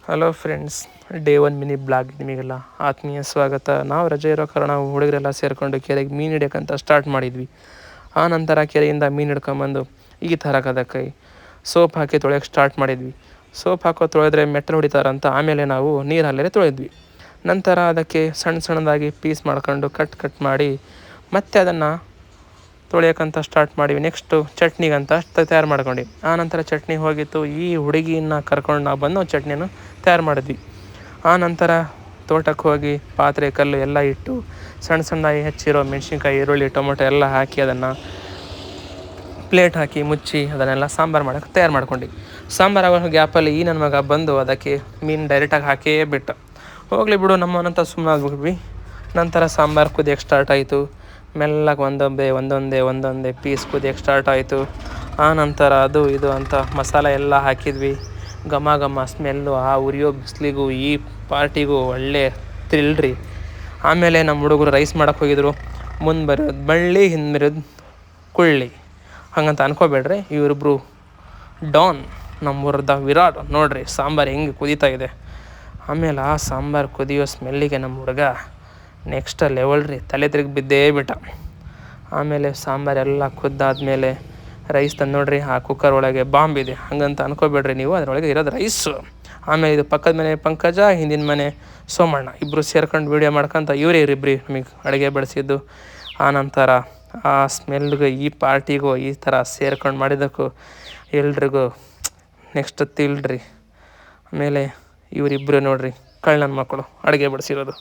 Hello friends, day 1 mini blog ನಿಮಗೆಲ್ಲ ಆತ್ಮೀಯ ಸ್ವಾಗತ. ನಾವು ರಜೆ ಇರೋ ಕಾರಣ ಹುಡುಗರೆಲ್ಲ ಸೇರಿಕೊಂಡು ಕೆರೆಗೆ ಮೀನು ಹಿಡಿಯೋಕ್ಕಂತ ಸ್ಟಾರ್ಟ್ ಮಾಡಿದ್ವಿ. ಆ ನಂತರ ಕೆರೆಯಿಂದ ಮೀನು ಹಿಡ್ಕೊಂಬಂದು ಈ ಥರ ಕೈ ಸೋಪ್ ಹಾಕಿ ತೊಳೆಯೋಕ್ಕೆ ಸ್ಟಾರ್ಟ್ ಮಾಡಿದ್ವಿ. ಸೋಪ್ ಹಾಕೋ ತೊಳೆದ್ರೆ ಮೆಟ್ಟಲು ಹೊಡಿತಾರಂತ ಆಮೇಲೆ ನಾವು ನೀರಲ್ಲೇ ತೊಳೆದ್ವಿ. ನಂತರ ಅದಕ್ಕೆ ಸಣ್ಣದಾಗಿ ಪೀಸ್ ಮಾಡ್ಕೊಂಡು ಕಟ್ ಮಾಡಿ ಮತ್ತೆ ಅದನ್ನು ತೊಳೆಯೋಕ್ಕಂತ ಸ್ಟಾರ್ಟ್ ಮಾಡಿವಿ. ನೆಕ್ಸ್ಟು ಚಟ್ನಿಗಂತ ತಯಾರು ಮಾಡ್ಕೊಂಡು ಆ ನಂತರ ಚಟ್ನಿ ಹೋಗಿತ್ತು. ಈ ಹುಡುಗಿನ ಕರ್ಕೊಂಡು ನಾವು ಬಂದು ಚಟ್ನಿಯನ್ನು ತಯಾರು ಮಾಡಿದ್ವಿ. ಆ ನಂತರ ತೋಟಕ್ಕೆ ಹೋಗಿ ಪಾತ್ರೆ ಕಲ್ಲು ಎಲ್ಲ ಇಟ್ಟು ಸಣ್ಣದಾಗಿ ಹೆಚ್ಚಿರೋ ಮೆಣಸಿನ್ಕಾಯಿ, ಈರುಳ್ಳಿ, ಟೊಮೊಟೊ ಎಲ್ಲ ಹಾಕಿ ಅದನ್ನು ಪ್ಲೇಟ್ ಹಾಕಿ ಮುಚ್ಚಿ ಅದನ್ನೆಲ್ಲ ಸಾಂಬಾರು ಮಾಡೋಕ್ಕೆ ತಯಾರು ಮಾಡ್ಕೊಂಡು ಸಾಂಬಾರು ಆಗೋ ಗ್ಯಾಪಲ್ಲಿ ಈ ನನ್ನ ಮಗ ಬಂದು ಅದಕ್ಕೆ ಮೀನು ಡೈರೆಕ್ಟಾಗಿ ಹಾಕೇ ಬಿಟ್ಟ. ಹೋಗಲಿ ಬಿಡು ನಮ್ಮನಂತ ಸುಮ್ಮನೆ ಆಗ್ಬಿಟ್ವಿ. ನಂತರ ಸಾಂಬಾರು ಕುದಿಯೋಕ್ಕೆ ಸ್ಟಾರ್ಟ್ ಆಯಿತು. ಮೆಲ್ಲಗೆ ಒಂದೊಂದೇ ಪೀಸ್ ಕುದಿಯೋಕ್ಕೆ ಸ್ಟಾರ್ಟ್ ಆಯಿತು. ಆ ನಂತರ ಅದು ಇದು ಅಂತ ಮಸಾಲೆ ಎಲ್ಲ ಹಾಕಿದ್ವಿ. ಘಮ ಸ್ಮೆಲ್ಲು ಆ ಉರಿಯೋ ಬಿಸಿಲಿಗೂ ಈ ಪಾರ್ಟಿಗೂ ಒಳ್ಳೆ ಥ್ರಿಲ್ರಿ. ಆಮೇಲೆ ನಮ್ಮ ಹುಡುಗರು ರೈಸ್ ಮಾಡೋಕ್ಕೆ ಹೋಗಿದ್ರು. ಮುಂದೆ ಬರೋದು ಬಳ್ಳಿ, ಹಿಂದೆ ಬರೋದು ಕುಳ್ಳಿ ಹಾಗಂತ ಅನ್ಕೋಬೇಡ್ರಿ. ಇವರಿಬ್ಬರು ಡಾನ್, ನಮ್ಮೂರದ ವಿರಾಟ್. ನೋಡಿರಿ ಸಾಂಬಾರು ಹೆಂಗೆ ಕುದೀತಾ ಇದೆ. ಆಮೇಲೆ ಆ ಸಾಂಬಾರು ಕುದಿಯೋ ಸ್ಮೆಲ್ಲಿಗೆ ನಮ್ಮ ಹುಡುಗ ನೆಕ್ಸ್ಟ್ ಲೆವೆಲ್ ರೀ, ತಲೆ ತಿರುಗಿ ಬಿದ್ದೇ ಬಿಟ್ಟ. ಆಮೇಲೆ ಸಾಂಬಾರೆಲ್ಲ ಕುದ್ದಾದ್ಮೇಲೆ ರೈಸ್ ತಂದು ನೋಡ್ರಿ, ಆ ಕುಕ್ಕರ್ ಒಳಗೆ ಬಾಂಬ್ ಇದೆ ಹಂಗಂತ ಅನ್ಕೋಬೇಡ್ರಿ ನೀವು, ಅದರೊಳಗೆ ಇರೋದು ರೈಸು. ಆಮೇಲೆ ಇದು ಪಕ್ಕದ ಮನೆ ಪಂಕಜ, ಹಿಂದಿನ ಮನೆ ಸೋಮಣ್ಣ ಇಬ್ಬರು ಸೇರ್ಕೊಂಡು ವೀಡಿಯೋ ಮಾಡ್ಕೊತ ಇವರಿಬ್ಬರು ನಮಗೆ ಅಡುಗೆ ಬೆಳೆಸಿದ್ದು. ಆ ನಂತರ ಆ ಸ್ಮೆಲ್ಗೂ ಈ ಪಾರ್ಟಿಗೂ ಈ ಥರ ಸೇರ್ಕೊಂಡು ಮಾಡಿದ್ದಕ್ಕೂ ಎಲ್ರಿಗೂ ನೆಕ್ಸ್ಟ್ ತಿಳ್ರಿ. ಆಮೇಲೆ ಇವರಿಬ್ಬರು ನೋಡ್ರಿ ಕಳ್ಳನ ಮಕ್ಕಳು ಅಡುಗೆ ಬಡಿಸಿರೋದು.